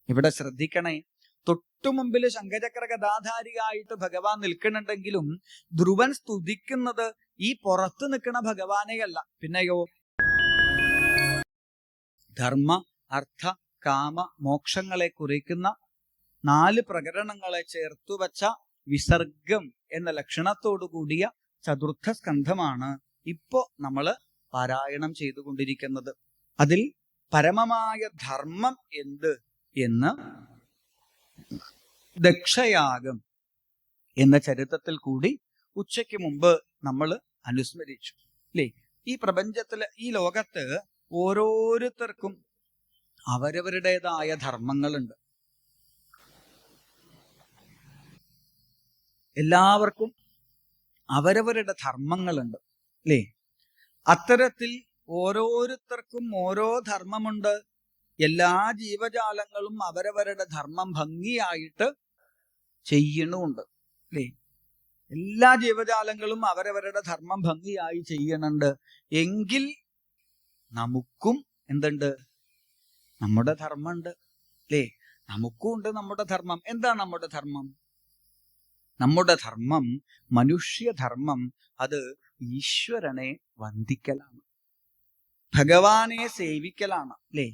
ഇവിടെ ശ്രദ്ധിക്കണേ, തൊട്ടുമുമ്പിൽ ശംഖചക്ര ഗദാധാരിയായിട്ട് ഭഗവാൻ നിൽക്കുന്നുണ്ടെങ്കിലും ധ്രുവൻ സ്തുതിക്കുന്നത് ഈ പുറത്ത് നിൽക്കുന്ന ഭഗവാനെയല്ല, പിന്നെയോ ധർമ്മ അർത്ഥ കാമ മോക്ഷങ്ങളെ കുറിക്കുന്ന 4 പ്രകരണങ്ങളെ ചേർത്തുവച്ച വിസർഗം എന്ന ലക്ഷണത്തോടു കൂടിയ ചതുർത്ഥ സ്കന്ധമാണ് ഇപ്പോ നമ്മൾ പാരായണം ചെയ്തുകൊണ്ടിരിക്കുന്നത്. അതിൽ പരമമായ ധർമ്മം എന്ത് എന്ന് ദക്ഷയാഗം എന്ന ചരിത്രത്തിൽ കൂടി ഉച്ചയ്ക്ക് മുമ്പ് നമ്മൾ അനുസ്മരിച്ചു അല്ലേ. ഈ പ്രപഞ്ചത്തില്, ഈ ലോകത്ത് ഓരോരുത്തർക്കും അവരവരുടേതായ ധർമ്മങ്ങളുണ്ട്. എല്ലാവർക്കും അവരവരുടെ ധർമ്മങ്ങളുണ്ട് അല്ലേ. അത്തരത്തിൽ ഓരോരുത്തർക്കും ഓരോ ധർമ്മമുണ്ട്. എല്ലാ ജീവജാലങ്ങളും അവരവരുടെ ധർമ്മം ഭംഗിയായിട്ട് ചെയ്യണമുണ്ട് അല്ലേ. എല്ലാ ജീവജാലങ്ങളും അവരവരുടെ ധർമ്മം ഭംഗിയായി ചെയ്യണുണ്ട്. എങ്കിൽ നമുക്കും എന്തുണ്ട്? നമ്മുടെ ധർമ്മമുണ്ട് അല്ലേ. നമുക്കും ഉണ്ട് നമ്മുടെ ധർമ്മം. എന്താ നമ്മുടെ ധർമ്മം? നമ്മുടെ ധർമ്മം, മനുഷ്യധർമ്മം, അത് ഈശ്വരനെ വന്ദിക്കലാണ്, ഭഗവാനെ സേവിക്കലാണ് അല്ലേ.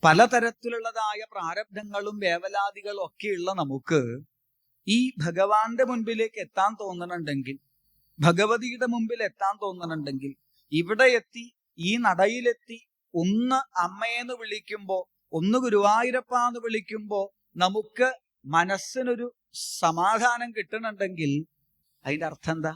പലതരത്തിലുള്ളതായ പ്രാരബ്ധങ്ങളും വേവലാദികളും ഒക്കെയുള്ള നമുക്ക് ഈ ഭഗവാന്റെ മുൻപിലേക്ക് എത്താൻ തോന്നണുണ്ടെങ്കിൽ, ഭഗവതിയുടെ മുമ്പിൽ എത്താൻ തോന്നണുണ്ടെങ്കിൽ, ഇവിടെ എത്തി, ഈ നടയിലെത്തി, ഒന്ന് അമ്മയെന്ന് വിളിക്കുമ്പോ, ഒന്ന് ഗുരുവായൂരപ്പ എന്ന് വിളിക്കുമ്പോ നമുക്ക് മനസ്സിനൊരു സമാധാനം കിട്ടണുണ്ടെങ്കിൽ അതിന്റെ അർത്ഥം എന്താ?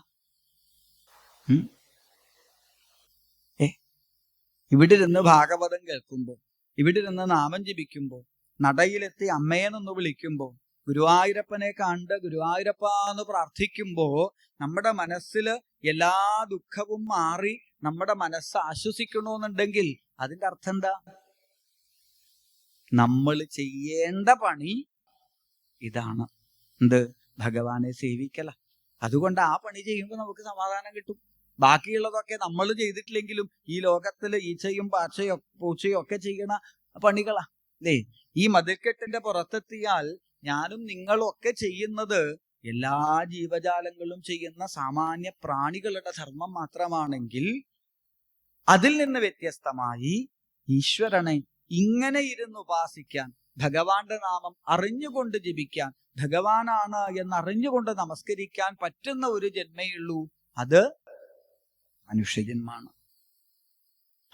ഇവിടെ ഇരുന്ന് ഭാഗവതം കേൾക്കുമ്പോ, ഇവിടെ ഇരുന്ന് നാമം ജപിക്കുമ്പോ, നടയിലെത്തി അമ്മയെന്നൊന്ന് വിളിക്കുമ്പോ, ഗുരുവായൂരപ്പനെ കണ്ട് ഗുരുവായൂരപ്പ എന്ന് പ്രാർത്ഥിക്കുമ്പോ നമ്മുടെ മനസ്സിൽ എല്ലാ ദുഃഖവും മാറി നമ്മുടെ മനസ്സ് ആശ്വസിക്കണമെന്നുണ്ടെങ്കിൽ അതിന്റെ അർത്ഥം എന്താ? നമ്മൾ ചെയ്യേണ്ട പണി ഇതാണ്. എന്ത്? ഭഗവാനെ സേവിക്കല. അതുകൊണ്ട് ആ പണി ചെയ്യുമ്പോൾ നമുക്ക് സമാധാനം കിട്ടും. ബാക്കിയുള്ളതൊക്കെ നമ്മൾ ചെയ്തിട്ടില്ലെങ്കിലും ഈ ലോകത്തില് ഈച്ചയും പാച്ചയും പൂച്ചയും ഒക്കെ ചെയ്യണ പണികളാ അല്ലേ. ഈ മതിൽക്കെട്ടിന്റെ പുറത്തെത്തിയാൽ ഞാനും നിങ്ങളും ഒക്കെ ചെയ്യുന്നത് എല്ലാ ജീവജാലങ്ങളും ചെയ്യുന്ന സാമാന്യ പ്രാണികളുടെ ധർമ്മം മാത്രമാണെങ്കിൽ, അതിൽ നിന്ന് വ്യത്യസ്തമായി ഈശ്വരനെ ഇങ്ങനെ ഇരുന്ന് ഉപാസിക്കാൻ, ഭഗവാന്റെ നാമം അറിഞ്ഞുകൊണ്ട് ജപിക്കാൻ, ഭഗവാനാണ് എന്നറിഞ്ഞുകൊണ്ട് നമസ്കരിക്കാൻ പറ്റുന്ന ഒരു ജന്മയുള്ളൂ, അത് മനുഷ്യജന്മാണ്.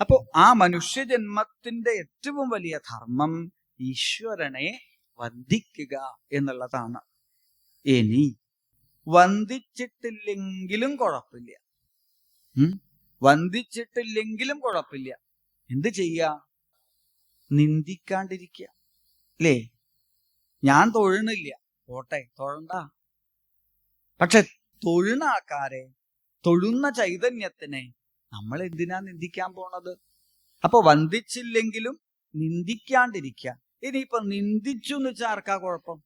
അപ്പോ ആ മനുഷ്യജന്മത്തിന്റെ ഏറ്റവും വലിയ ധർമ്മം ഈശ്വരനെ വന്ദിക്കുക എന്നുള്ളതാണ്. ഇനി വന്ദിച്ചിട്ടില്ലെങ്കിലും കുഴപ്പമില്ല, വന്ദിച്ചിട്ടില്ലെങ്കിലും കുഴപ്പമില്ല. എന്ത് ചെയ്യാ? നിന്ദിക്കാണ്ടിരിക്കുക അല്ലേ. ഞാൻ തൊഴണില്ല, പോട്ടെ, തൊഴണ്ട. പക്ഷെ തൊഴുന്ന ആൾക്കാരെ, തൊഴുന്ന ചൈതന്യത്തിനെ നമ്മൾ എന്തിനാ നിന്ദിക്കാൻ പോണത്? അപ്പൊ വന്ദിച്ചില്ലെങ്കിലും നിന്ദിക്കാണ്ടിരിക്കുക. ഇനിയിപ്പൊ നിന്ദിച്ചു എന്ന് വെച്ചാൽ ആർക്കാ കുഴപ്പം?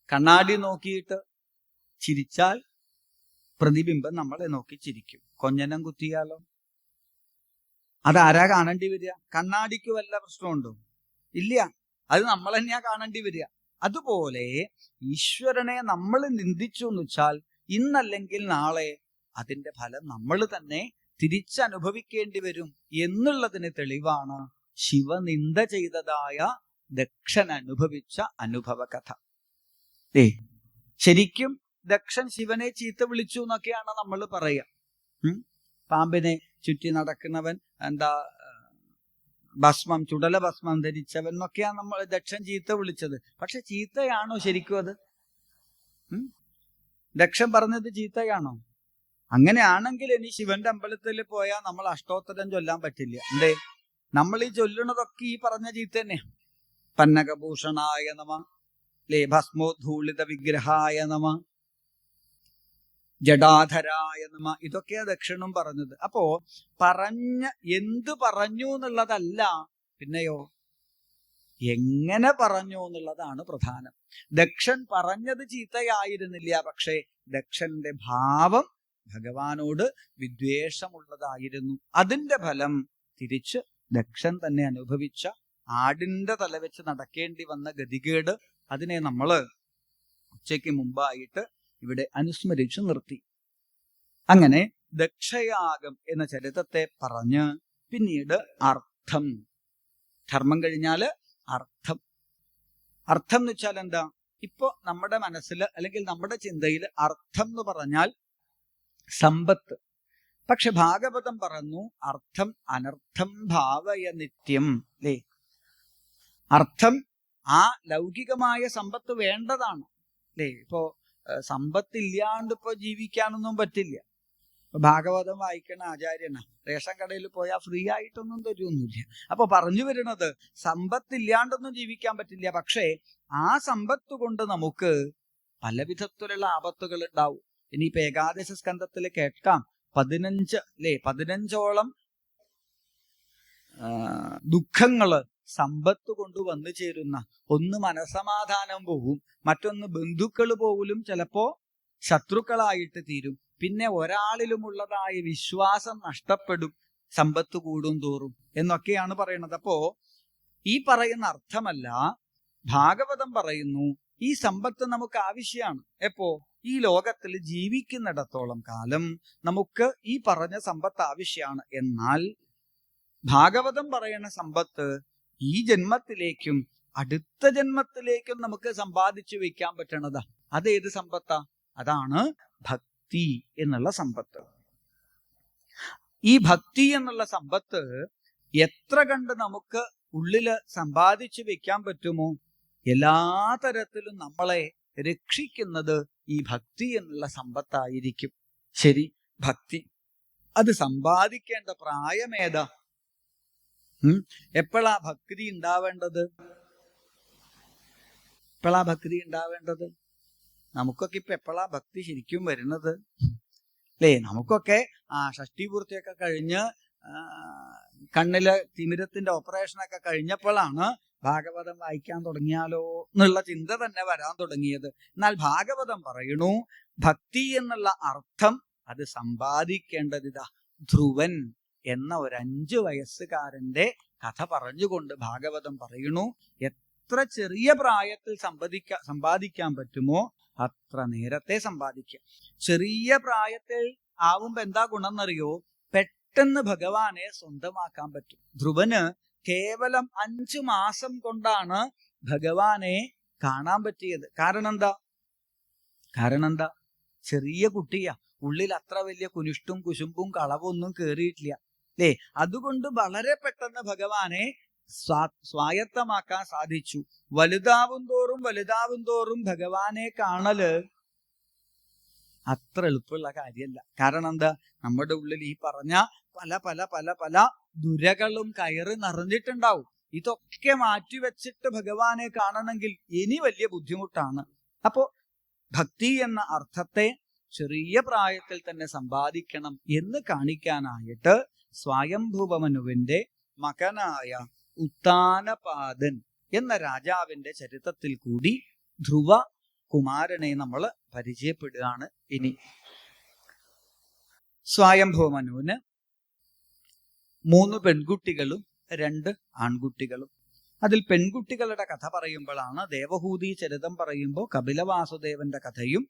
കണ്ണാടി നോക്കിയിട്ട് ചിരിച്ചാൽ പ്രതിബിംബം നമ്മളെ നോക്കി ചിരിക്കും. കൊഞ്ഞനം കുത്തിയാലോ അതാരാ കാണേണ്ടി വരിക? കണ്ണാടിക്ക് വല്ല പ്രശ്നമുണ്ടോ? ഇല്ല, അത് നമ്മൾ തന്നെയാ കാണേണ്ടി വരിക. അതുപോലെ ഈശ്വരനെ നമ്മൾ നിന്ദിച്ചു എന്ന് വെച്ചാൽ ഇന്നല്ലെങ്കിൽ നാളെ അതിന്റെ ഫലം നമ്മൾ തന്നെ തിരിച്ചനുഭവിക്കേണ്ടി വരും എന്നുള്ളതിന് തെളിവാണ് ശിവനിന്ദ ചെയ്തതായ ദക്ഷൻ അനുഭവിച്ച അനുഭവ കഥ. ശരിക്കും ദക്ഷൻ ശിവനെ ചീത്ത വിളിച്ചു എന്നൊക്കെയാണ് നമ്മൾ പറയുക. പാമ്പിനെ ചുറ്റി നടക്കുന്നവൻ, എന്താ ഭസ്മം, ചുടല ഭസ്മം ധരിച്ചവൻ എന്നൊക്കെയാണ് നമ്മൾ ദക്ഷൻ ചീത്ത വിളിച്ചത്. പക്ഷെ ചീത്തയാണോ ശരിക്കും അത്? ദക്ഷൻ പറഞ്ഞത് ചീത്തയാണോ? അങ്ങനെയാണെങ്കിൽ ഇനി ശിവന്റെ അമ്പലത്തിൽ പോയാൽ നമ്മൾ അഷ്ടോത്തരം ചൊല്ലാൻ പറ്റില്ല. എന്തേ? നമ്മൾ ഈ ചൊല്ലുന്നതൊക്കെ ഈ പറഞ്ഞ ചീത്ത തന്നെയാണ്. പന്നകഭൂഷണായ നമ, ലേ ഭസ്മോദ്ധൂളിത വിഗ്രഹായ നമ, ജഡാധരായ നമ, ഇതൊക്കെയാ ദക്ഷനും പറഞ്ഞത്. അപ്പോ എന്ത് പറഞ്ഞു എന്നുള്ളതല്ല, പിന്നെയോ എങ്ങനെ പറഞ്ഞു എന്നുള്ളതാണ് പ്രധാനം. ദക്ഷൻ പറഞ്ഞത് ചീത്തയായിരുന്നില്ല, പക്ഷേ ദക്ഷന്റെ ഭാവം ഭഗവാനോട് വിദ്വേഷമുള്ളതായിരുന്നു. അതിന്റെ ഫലം തിരിച്ച് ദക്ഷൻ തന്നെ അനുഭവിച്ച ആടിന്റെ തല വെച്ച് നടക്കേണ്ടി വന്ന ഗതികേട്, അതിനെ നമ്മള് ഉച്ചയ്ക്ക് മുമ്പായിട്ട് ഇവിടെ അനുസ്മരിച്ചു നിർത്തി. അങ്ങനെ ദക്ഷയാഗം എന്ന ചരിത്രത്തെ പറഞ്ഞ് പിന്നീട് അർത്ഥം, ധർമ്മം കഴിഞ്ഞാല് അർത്ഥം. അർത്ഥം എന്ന് വെച്ചാൽ എന്താ? ഇപ്പൊ നമ്മുടെ മനസ്സിൽ അല്ലെങ്കിൽ നമ്മുടെ ചിന്തയിൽ അർത്ഥം എന്ന് പറഞ്ഞാൽ സമ്പത്ത്. പക്ഷെ ഭാഗവതം പറഞ്ഞു അർത്ഥം അനർത്ഥം ഭാവയ നിത്യം, അല്ലേ? അർത്ഥം ആ ലൗകികമായ സമ്പത്ത് വേണ്ടതാണ്, അല്ലേ? ഇപ്പോ സമ്പത്തില്ലാണ്ട് ഇപ്പൊ ജീവിക്കാനൊന്നും പറ്റില്ല. ഭാഗവതം വായിക്കണ ആചാര്യനാ, റേഷൻ കടയിൽ പോയാൽ ഫ്രീ ആയിട്ടൊന്നും തരുമൊന്നുമില്ല. അപ്പൊ പറഞ്ഞു വരുന്നത് സമ്പത്തില്ലാണ്ടൊന്നും ജീവിക്കാൻ പറ്റില്ല, പക്ഷേ ആ സമ്പത്ത് കൊണ്ട് നമുക്ക് പല വിധത്തിലുള്ള ആപത്തുകൾ ഉണ്ടാവും. ഇനിയിപ്പോ ഏകാദശ സ്കന്ധത്തിൽ കേൾക്കാം 15ഓളം ദുഃഖങ്ങള് സമ്പത്ത് കൊണ്ട് വന്നു ചേരുന്ന. ഒന്ന് മനസമാധാനം പോവും, മറ്റൊന്ന് ബന്ധുക്കൾ പോലും ചിലപ്പോ ശത്രുക്കളായിട്ട് തീരും. പിന്നെ ഒരാളിലുമുള്ളതായ വിശ്വാസം നഷ്ടപ്പെടും സമ്പത്ത് കൂടും തോറും എന്നൊക്കെയാണ് പറയുന്നത്. അപ്പോ ഈ പറയുന്ന അർത്ഥമല്ല, ഭാഗവതം പറയുന്നു ഈ സമ്പത്ത് നമുക്ക് ആവശ്യമാണ്. എപ്പോ? ഈ ലോകത്തിൽ ജീവിക്കുന്നിടത്തോളം കാലം നമുക്ക് ഈ പറഞ്ഞ സമ്പത്ത് ആവശ്യമാണ്. എന്നാൽ ഭാഗവതം പറയുന്ന സമ്പത്ത് ഈ ജന്മത്തിലേക്കും അടുത്ത ജന്മത്തിലേക്കും നമുക്ക് സമ്പാദിച്ചു വെക്കാൻ പറ്റണതാ. അതേത് സമ്പത്താ? അതാണ് ഭക്തി എന്നുള്ള സമ്പത്ത്. ഈ ഭക്തി എന്നുള്ള സമ്പത്ത് എത്ര കണ്ട് നമുക്ക് ഉള്ളില് സമ്പാദിച്ചു വെക്കാൻ പറ്റുമോ, എല്ലാ തരത്തിലും നമ്മളെ രക്ഷിക്കുന്നത് ഈ ഭക്തി എന്നുള്ള സമ്പത്തായിരിക്കും. ശരി, ഭക്തി അത് സമ്പാദിക്കേണ്ട പ്രായമേതാ? എപ്പോഴാ ഭക്തി ഉണ്ടാവേണ്ടത്? എപ്പോഴാ ഭക്തി ഉണ്ടാവേണ്ടത്? നമുക്കൊക്കെ ഇപ്പൊ എപ്പോഴാ ഭക്തി ശരിക്കും വരുന്നത്, അല്ലേ? നമുക്കൊക്കെ ഷഷ്ടിപൂർത്തിയൊക്കെ കഴിഞ്ഞ് കണ്ണില് തിമിരത്തിന്റെ ഓപ്പറേഷനൊക്കെ കഴിഞ്ഞപ്പോഴാണ് ഭാഗവതം വായിക്കാൻ തുടങ്ങിയാലോ എന്നുള്ള ചിന്ത തന്നെ വരാൻ തുടങ്ങിയത്. എന്നാൽ ഭാഗവതം പറയണു ഭക്തി എന്നുള്ള അർത്ഥം അത് സമ്പാദിക്കേണ്ടതിതാ. ധ്രുവൻ എന്ന ഒരു 5 വയസ്സുകാരന്റെ കഥ പറഞ്ഞുകൊണ്ട് ഭാഗവതം പറയണു എത്ര ചെറിയ പ്രായത്തിൽ സമ്പാദിക്കാൻ പറ്റുമോ അത്ര നേരത്തെ സമ്പാദിക്കുക. ചെറിയ പ്രായത്തിൽ ആവുമ്പോ എന്താ ഗുണം എന്നറിയോ? പെട്ടെന്ന് ഭഗവാനെ സ്വന്തമാക്കാൻ പറ്റും. ധ്രുവന് കേവലം 5 മാസം കൊണ്ടാണ് ഭഗവാനെ കാണാൻ പറ്റിയത്. കാരണം എന്താ? ചെറിയ കുട്ടിയാ, ഉള്ളിൽ അത്ര വലിയ കുനിഷ്ടും കുശുമ്പും കളവൊന്നും കേറിയിട്ടില്ല, അല്ലേ? അതുകൊണ്ട് വളരെ പെട്ടെന്ന് ഭഗവാനെ സ്വായത്തമാക്കാൻ സാധിച്ചു. വലുതാവും തോറും ഭഗവാനെ കാണല് അത്ര എളുപ്പമുള്ള കാര്യമല്ല. കാരണം എന്താ? നമ്മുടെ ഉള്ളിൽ ഈ പറഞ്ഞ പല പല പല പല ദുരകളും കയറി നിറഞ്ഞിട്ടുണ്ടാവും. ഇതൊക്കെ മാറ്റിവെച്ചിട്ട് ഭഗവാനെ കാണണമെങ്കിൽ ഇനി വലിയ ബുദ്ധിമുട്ടാണ്. അപ്പോ ഭക്തി എന്ന അർത്ഥത്തെ ചെറിയ പ്രായത്തിൽ തന്നെ സമ്പാദിക്കണം എന്ന് കാണിക്കാനായിട്ട് സ്വയംഭൂവമനുവിന്റെ മകനായ ഉത്താനപാദൻ എന്ന രാജാവിന്റെ ചരിത്രത്തിൽ കൂടി ധ്രുവ കുമാരനെ നമ്മൾ പരിചയപ്പെടുകയാണ്. ഇനി സ്വയംഭൂവമനുവിന് 3 പെൺകുട്ടികളും 2 ആൺകുട്ടികളും. അതിൽ പെൺകുട്ടികളുടെ കഥ പറയുമ്പോഴാണ് ദേവഹൂതി ചരിതം പറയുമ്പോൾ കപിലവാസുദേവന്റെ കഥയും,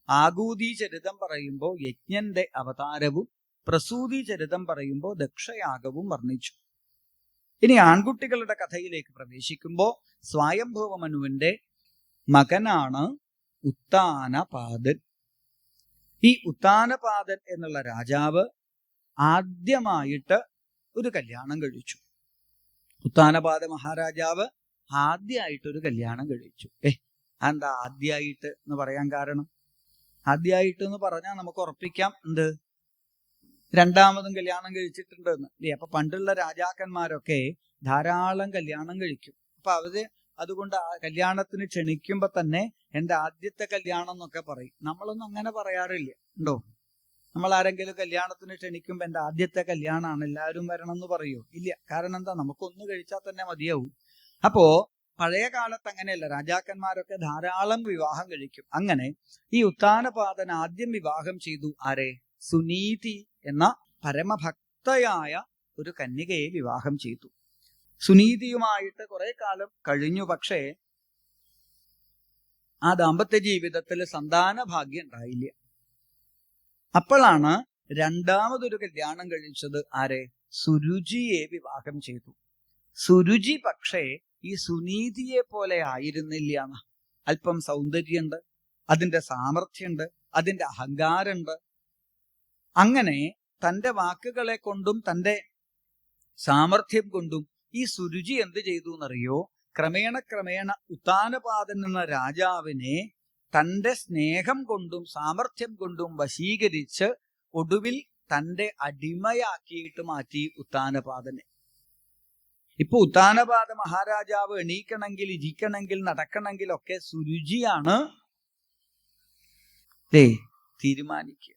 ആകൂതി ചരിതം പറയുമ്പോൾ യജ്ഞന്റെ അവതാരവും, പ്രസൂതി ചരിതം പറയുമ്പോൾ ദക്ഷയാഗവും വർണ്ണിച്ചു. ഇനി ആൺകുട്ടികളുടെ കഥയിലേക്ക് പ്രവേശിക്കുമ്പോൾ സ്വയംഭൂവമനുവിന്റെ മകനാണ് ഉത്താനപാദൻ. ഈ ഉത്താനപാദൻ എന്നുള്ള രാജാവ് ആദ്യമായിട്ട് ഒരു കല്യാണം കഴിച്ചു. ഉത്താനപാദ മഹാരാജാവ് ആദ്യമായിട്ടൊരു കല്യാണം കഴിച്ചു. എന്താ ആദ്യമായിട്ട് എന്ന് പറയാൻ കാരണം? ആദ്യമായിട്ട് എന്ന് പറഞ്ഞാൽ നമുക്ക് ഉറപ്പിക്കാം എന്ത്? രണ്ടാമതും കല്യാണം കഴിച്ചിട്ടുണ്ട് എന്ന്, അല്ലേ? അപ്പൊ പണ്ടുള്ള രാജാക്കന്മാരൊക്കെ ധാരാളം കല്യാണം കഴിക്കും. അപ്പൊ അതുകൊണ്ട് ആ കല്യാണത്തിന് ക്ഷണിക്കുമ്പോ തന്നെ എൻ്റെ ആദ്യത്തെ കല്യാണം എന്നൊക്കെ പറയും. നമ്മളൊന്നും അങ്ങനെ പറയാറില്ല, ഉണ്ടോ? നമ്മൾ ആരെങ്കിലും കല്യാണത്തിന് ക്ഷണിക്കുമ്പോ എൻ്റെ ആദ്യത്തെ കല്യാണമാണ്, എല്ലാവരും വരണം എന്ന് പറയോ? ഇല്ല. കാരണം എന്താ? നമുക്കൊന്ന് കഴിച്ചാൽ തന്നെ മതിയാവും. അപ്പോ പഴയ കാലത്ത് അങ്ങനെയല്ല, രാജാക്കന്മാരൊക്കെ ധാരാളം വിവാഹം കഴിക്കും. അങ്ങനെ ഈ ഉത്താനപാദൻ ആദ്യം വിവാഹം ചെയ്തു. ആരെ? സുനീതി എന്ന പരമഭക്തയായ ഒരു കന്യകയെ വിവാഹം ചെയ്തു. സുനീതിയുമായിട്ട് കുറെ കാലം കഴിഞ്ഞു. പക്ഷേ ആ ദാമ്പത്യ ജീവിതത്തിൽ സന്താന ഭാഗ്യം ഉണ്ടായില്ല. അപ്പോഴാണ് രണ്ടാമതൊരു കല്യാണം കഴിച്ചത്. ആരെ? സുരുചിയെ വിവാഹം ചെയ്തു. സുരുചി പക്ഷേ ഈ സുനീതിയെ പോലെ ആയിരുന്നില്ല. അല്പം സൗന്ദര്യമുണ്ട്, അതിന്റെ സാമർഥ്യമുണ്ട്, അതിന്റെ അഹങ്കാരമുണ്ട്. അങ്ങനെ തന്റെ വാക്കുകളെ കൊണ്ടും തന്റെ സാമർഥ്യം കൊണ്ടും ഈ സുരുചി എന്ത് ചെയ്തു എന്നറിയോ? ക്രമേണ ഉത്താനപാദൻ എന്ന രാജാവിനെ തന്റെ സ്നേഹം കൊണ്ടും സാമർഥ്യം കൊണ്ടും വശീകരിച്ച് ഒടുവിൽ തന്റെ അടിമയാക്കിയിട്ട് മാറ്റി ഉത്താനപാദനെ. ഇപ്പൊ ഉത്താനപാദ മഹാരാജാവ് എണീക്കണമെങ്കിൽ, ഇരിക്കണമെങ്കിൽ, നടക്കണമെങ്കിൽ ഒക്കെ സുരുചിയാണ് തീരുമാനിക്കുക.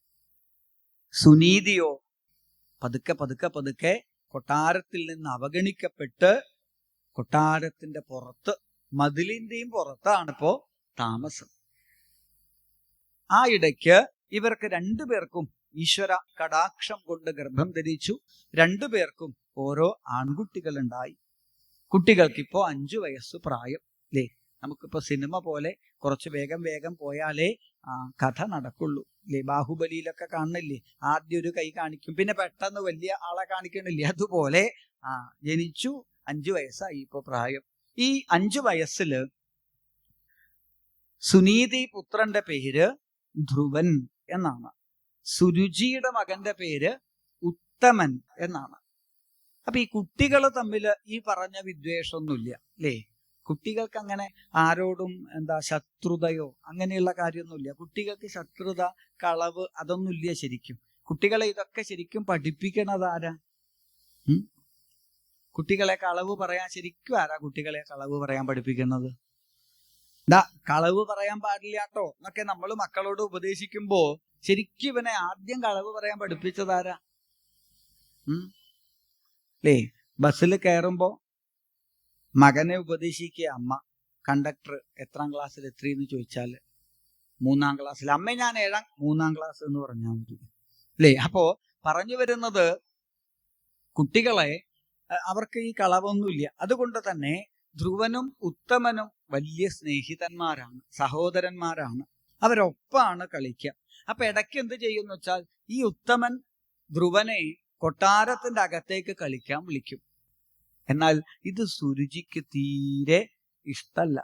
സുനീതിയോ പതുക്കെ പതുക്കെ പതുക്കെ കൊട്ടാരത്തിൽ നിന്ന് അവഗണിക്കപ്പെട്ട് കൊട്ടാരത്തിന്റെ പുറത്ത്, മതിലിന്റെയും പുറത്താണ് ഇപ്പോ താമസം. ആ ഇടയ്ക്ക് ഇവർക്ക് രണ്ടുപേർക്കും ഈശ്വര കടാക്ഷം കൊണ്ട് ഗർഭം ധരിച്ചു. രണ്ടുപേർക്കും ഓരോ ആൺകുട്ടികൾ ഉണ്ടായി. കുട്ടികൾക്കിപ്പോ 5 വയസ്സ് പ്രായം. അല്ലേ? നമുക്കിപ്പോ സിനിമ പോലെ കുറച്ച് വേഗം വേഗം പോയാലേ കഥ നടക്കുള്ളൂ. അല്ലേ? ബാഹുബലിയിലൊക്കെ കാണുന്നില്ലേ? ആദ്യം ഒരു കൈ കാണിക്കും, പിന്നെ പെട്ടെന്ന് വലിയ ആളെ കാണിക്കണില്ലേ? അതുപോലെ ജനിച്ചു, 5 വയസ്സായി ഇപ്പൊ പ്രായം. ഈ 5 വയസ്സില് സുനീതി പുത്രന്റെ പേര് ധ്രുവൻ എന്നാണ്. സുരുചിയുടെ മകന്റെ പേര് ഉത്തമൻ എന്നാണ്. അപ്പൊ ഈ കുട്ടികൾ തമ്മിൽ ഈ പറഞ്ഞ വിദ്വേഷമൊന്നുമില്ല. അല്ലേ? കുട്ടികൾക്ക് അങ്ങനെ ആരോടും ശത്രുതയോ അങ്ങനെയുള്ള കാര്യമൊന്നുമില്ല. കുട്ടികൾക്ക് ശത്രുത, കളവ് അതൊന്നുമില്ല. ശരിക്കും കുട്ടികളെ ഇതൊക്കെ ശരിക്കും പഠിപ്പിക്കണത് ആരാ? കുട്ടികളെ കളവ് പറയാൻ ശരിക്കും ആരാ കുട്ടികളെ കളവ് പറയാൻ പഠിപ്പിക്കുന്നത്? കളവ് പറയാൻ പാടില്ല കേട്ടോ എന്നൊക്കെ നമ്മൾ മക്കളോട് ഉപദേശിക്കുമ്പോ ശരിക്കും ഇവനെ ആദ്യം കളവ് പറയാൻ പഠിപ്പിച്ചതാരാ? അല്ലേ? ബസ്സിൽ കയറുമ്പോ മകനെ ഉപദേശിക്കുക അമ്മ. കണ്ടക്ടർ എത്രാം ക്ലാസ്സിൽ എത്രയെന്ന് ചോദിച്ചാൽ 3-ാം ക്ലാസ്സിൽ. അമ്മ ഞാൻ 3-ാം ക്ലാസ് എന്ന് പറഞ്ഞാൽ മതി. അല്ലേ? അപ്പോ പറഞ്ഞു വരുന്നത് കുട്ടികളെ അവർക്ക് ഈ കളവൊന്നുമില്ല. അതുകൊണ്ട് തന്നെ ധ്രുവനും ഉത്തമനും വലിയ സ്നേഹിതന്മാരാണ്, സഹോദരന്മാരാണ്. അവരൊപ്പാണ് കളിക്കുക. അപ്പൊ ഇടയ്ക്ക് എന്ത് ചെയ്യുമെന്ന് വെച്ചാൽ ഈ ഉത്തമൻ ധ്രുവനെ കൊട്ടാരത്തിന്റെ അകത്തേക്ക് കളിക്കാൻ വിളിക്കും. എന്നാൽ ഇത് സുരുചിക്ക് തീരെ ഇഷ്ടല്ല.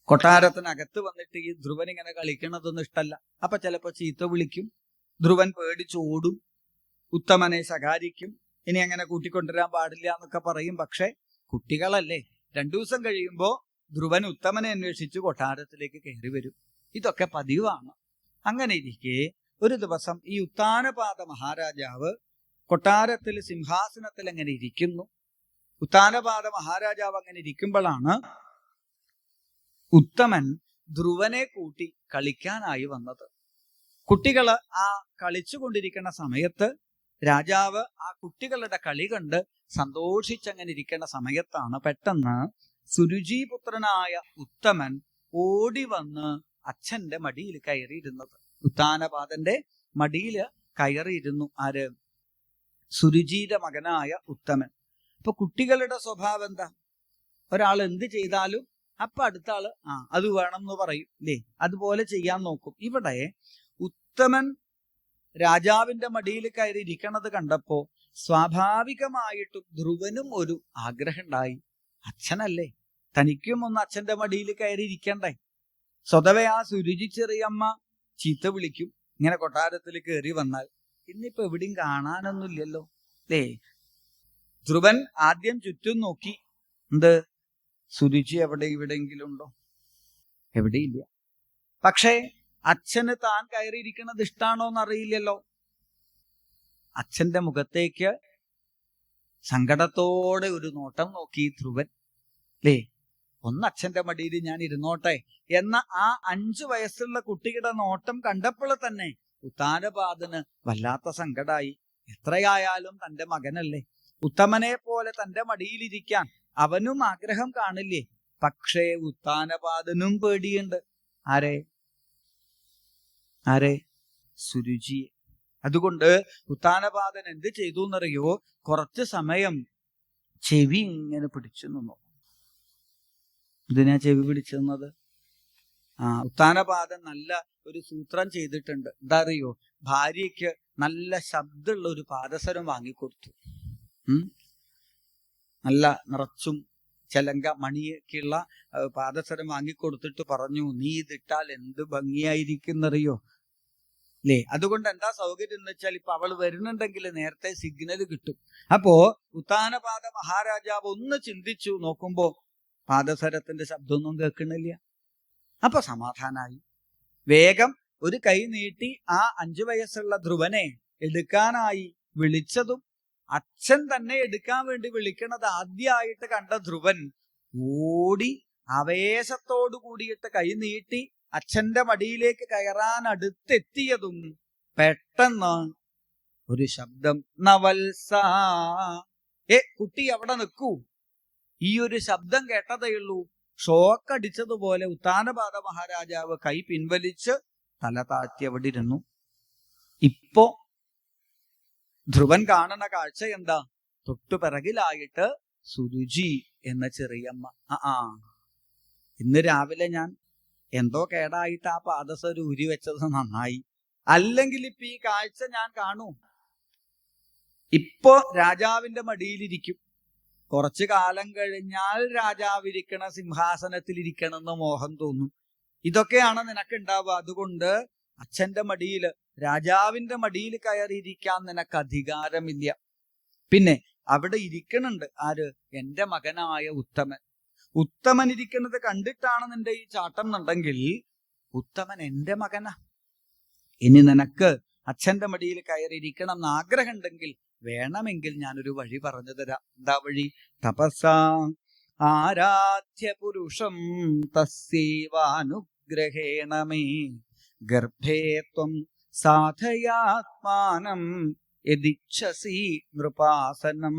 കൊട്ടാരത്തിനകത്ത് വന്നിട്ട് ഈ ധ്രുവൻ ഇങ്ങനെ കളിക്കണതൊന്നും ഇഷ്ടല്ല. അപ്പൊ ചിലപ്പോ ചീത്ത വിളിക്കും. ധ്രുവൻ പേടിച്ചോടും, ഉത്തമനെ ശകാരിക്കും. ഇനി അങ്ങനെ കൂട്ടിക്കൊണ്ടുവരാൻ പാടില്ല എന്നൊക്കെ പറയും. പക്ഷെ കുട്ടികളല്ലേ. 2 ദിവസം കഴിയുമ്പോ ധ്രുവൻ ഉത്തമനെ അന്വേഷിച്ച് കൊട്ടാരത്തിലേക്ക് കയറി വരും. ഇതൊക്കെ പതിവാണ്. അങ്ങനെ ഇരിക്കെ ഒരു ദിവസം ഈ ഉത്താനപാദ മഹാരാജാവ് കൊട്ടാരത്തിൽ സിംഹാസനത്തിൽ അങ്ങനെ ഇരിക്കുന്നു. ഉത്താനപാദ മഹാരാജാവ് അങ്ങനെ ഇരിക്കുമ്പോഴാണ് ഉത്തമൻ ധ്രുവനെ കൂട്ടി കളിക്കാനായി വന്നത്. കുട്ടികള് ആ കളിച്ചുകൊണ്ടിരിക്കുന്ന സമയത്ത് രാജാവ് ആ കുട്ടികളുടെ കളി കണ്ട് സന്തോഷിച്ചങ്ങനെ ഇരിക്കുന്ന സമയത്താണ് പെട്ടെന്ന് സുരുചിപുത്രനായ ഉത്തമൻ ഓടി വന്ന് അച്ഛന്റെ മടിയിൽ കയറിയിരുന്നത്. ഉത്താനപാദന്റെ മടിയിൽ കയറിയിരുന്നു. ആര്? സുരുചിയുടെ മകനായ ഉത്തമൻ. അപ്പൊ കുട്ടികളുടെ സ്വഭാവം എന്താ? ഒരാൾ എന്ത് ചെയ്താലും അപ്പൊ അടുത്ത ആള് അത് വേണം എന്ന് പറയും. അല്ലേ? അതുപോലെ ചെയ്യാൻ നോക്കും. ഇവിടെ ഉത്തമൻ രാജാവിന്റെ മടിയിൽ കയറി ഇരിക്കണത് കണ്ടപ്പോ സ്വാഭാവികമായിട്ടും ധ്രുവനും ഒരു ആഗ്രഹം ഉണ്ടായി. അച്ഛനല്ലേ, തനിക്കും ഒന്ന് അച്ഛന്റെ മടിയിൽ കയറി ഇരിക്കണ്ടേ? സ്വതവേ ആ സുരുചി ചെറിയമ്മ ചീത്ത വിളിക്കും ഇങ്ങനെ കൊട്ടാരത്തിൽ കയറി വന്നാൽ. ഇന്നിപ്പോ എവിടെയും കാണാനൊന്നുമില്ലല്ലോ. അല്ലേ? ധ്രുവൻ ആദ്യം ചുറ്റും നോക്കി. സുരുചി എവിടെയെങ്കിലും ഉണ്ടോ? എവിടെയില്ല. പക്ഷേ അച്ഛന് താൻ കയറിയിരിക്കുന്നത് ഇഷ്ടാണോ എന്നറിയില്ലല്ലോ. അച്ഛന്റെ മുഖത്തേക്ക് സങ്കടത്തോടെ ഒരു നോട്ടം നോക്കി ധ്രുവൻ. അല്ലേ? ഒന്ന് അച്ഛന്റെ മടിയിൽ ഞാൻ ഇരുന്നോട്ടെ എന്ന ആ 5 വയസ്സുള്ള കുട്ടിയുടെ നോട്ടം കണ്ടപ്പോൾ തന്നെ ഉത്താനപാദന് വല്ലാത്ത സങ്കടായി. എത്രയായാലും തന്റെ മകനല്ലേ, ഉത്തമനെ പോലെ തന്റെ മടിയിലിരിക്കാൻ അവനും ആഗ്രഹം കാണില്ലേ? പക്ഷേ ഉത്താനപാദനും പേടിയുണ്ട്. ആരെ? സുരുചിയെ. അതുകൊണ്ട് ഉത്താനപാദൻ എന്ത് ചെയ്തു എന്നറിയോ? കുറച്ച് സമയം ചെവി ഇങ്ങനെ പിടിച്ചു നിന്നു. ഇതിനാ ചെവി പിടിച്ചു നിന്നത്? ഉത്താനപാദൻ നല്ല ഒരു സൂത്രം ചെയ്തിട്ടുണ്ട്. എന്താ അറിയോ? ഭാര്യയ്ക്ക് നല്ല ശബ്ദമുള്ള ഒരു പാദസരം വാങ്ങിക്കൊടുത്തു. നല്ല നിറച്ചും ചെലങ്ക മണിയൊക്കെയുള്ള പാദസരം വാങ്ങിക്കൊടുത്തിട്ട് പറഞ്ഞു, നീ ഇതിട്ടാൽ എന്ത് ഭംഗിയായിരിക്കുന്നറിയോ അല്ലേ? അതുകൊണ്ട് എന്താ സൗകര്യം എന്ന് വെച്ചാൽ ഇപ്പൊ അവള് വരുന്നുണ്ടെങ്കിൽ നേരത്തെ സിഗ്നൽ കിട്ടും. അപ്പോ ഉത്താനപാദ മഹാരാജാവ് ഒന്ന് ചിന്തിച്ചു നോക്കുമ്പോ പാദസരത്തിന്റെ ശബ്ദമൊന്നും കേൾക്കണില്ല. അപ്പൊ സമാധാനായി. വേഗം ഒരു കൈ നീട്ടി ആ 5 വയസ്സുള്ള ധ്രുവനെ എടുക്കാനായി വിളിച്ചതും അച്ഛൻ തന്നെ എടുക്കാൻ വേണ്ടി വിളിക്കണത് ആദ്യമായിട്ട് കണ്ട ധ്രുവൻ ഓടി ആവേശത്തോടു കൂടിയിട്ട് കൈ നീട്ടി അച്ഛന്റെ മടിയിലേക്ക് കയറാൻ അടുത്തെത്തിയതും പെട്ടെന്ന് ഒരു ശബ്ദം, നവൽസ, കുട്ടി അവിടെ നിൽക്കൂ. ഈ ഒരു ശബ്ദം കേട്ടതേയുള്ളൂ. ഷോക്കടിച്ചതുപോലെ ഉത്താനപാദ മഹാരാജാവ് കൈ പിൻവലിച്ച് തല താഴ്ത്തി അവിടെ ഇരുന്നു. ഇപ്പോ ധ്രുവൻ കാണുന്ന കാഴ്ച എന്താ? തൊട്ടുപിറകിലായിട്ട് സുരുചി എന്ന ചെറിയമ്മ. ഇന്ന് രാവിലെ ഞാൻ എന്തോ കേടായിട്ട് ആ പാദസരം ഊരി വെച്ചത് നന്നായി, അല്ലെങ്കിൽ ഇപ്പൊ ഈ കാഴ്ച ഞാൻ കാണൂ. ഇപ്പോ രാജാവിന്റെ മടിയിലിരിക്കും. കുറച്ചു കാലം കഴിഞ്ഞാൽ രാജാവിരിക്കണ സിംഹാസനത്തിലിരിക്കണമെന്ന് മോഹം തോന്നും. ഇതൊക്കെയാണ് നിനക്കുണ്ടാവുക. അതുകൊണ്ട് അച്ഛന്റെ മടിയിൽ, രാജാവിന്റെ മടിയിൽ കയറിയിരിക്കാൻ നിനക്ക് അധികാരമില്ല. പിന്നെ അവിടെ ഇരിക്കണുണ്ട് ആര്? എന്റെ മകനായ ഉത്തമൻ. ഉത്തമൻ ഇരിക്കുന്നത് കണ്ടിട്ടാണ് നിന്റെ ഈ ചാട്ടം എന്നുണ്ടെങ്കിൽ ഉത്തമൻ എന്റെ മകനാ. ഇനി നിനക്ക് അച്ഛന്റെ മടിയിൽ കയറിയിരിക്കണം എന്ന് ആഗ്രഹം ഉണ്ടെങ്കിൽ വേണമെങ്കിൽ ഞാനൊരു വഴി പറഞ്ഞു തരാം. എന്താ വഴി? തപസാ ആരാധ്യ പുരുഷം തസ്സേവാനുഗ്രഹേണ മേ ഗർഭേ ത്വം സാധയാത്മാനം യദിച്ഛസി നൃപാസനം.